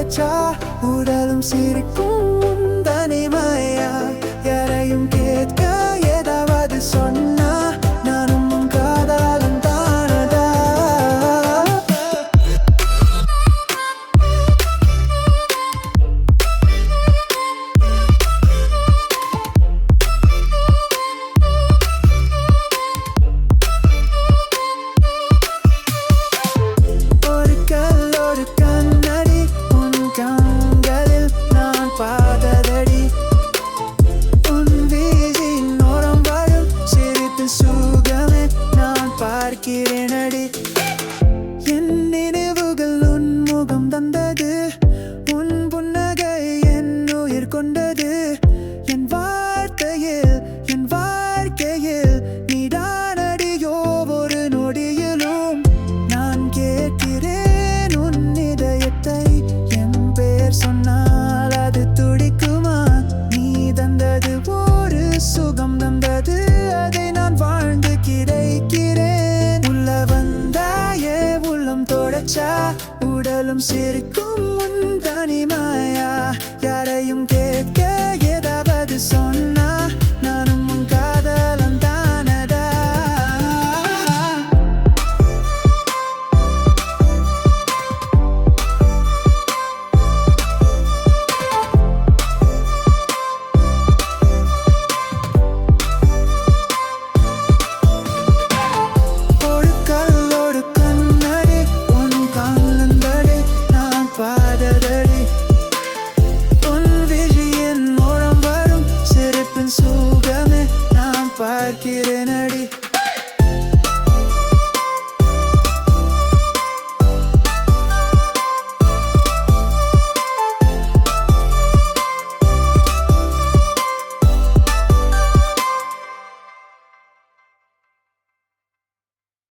தொடச்சா உடலும் சிரிக்கும் உன் தனிமையா யாரையும் கேட்க ஏதாவது சொன்னா நானும் உன் காதலன் தானடா ஒரு கல் ஒரு கண்ணடி உன் கண்களில் நான் பார்த்ததடி உன் வீசின் ஓரம் வரும் சிரித்து சுகமே நான் பார்க்கிறேனடி என் நினைவுகள் உன் முகம் தந்தது உன் புன்னகை என் உயிர் கொண்டது என் வாழ்க்கையில் நீடானடியோ ஒரு நொடியிலும் நான் கேட்கிறேன் உன் இதயத்தை என் பேர் சொன்னால் அது துடிக்குமா நீ தந்தது ஒரு சுகம் தந்தது அதை நான் வாழ்ந்து கிடைக்கிறேன் உள்ள வந்தாயே உள்ளம் தொடச்சா உடலும் சிரிக்கும் உன் தனிமையா யாரையும் கேட்க ஏதாவது சொன்னா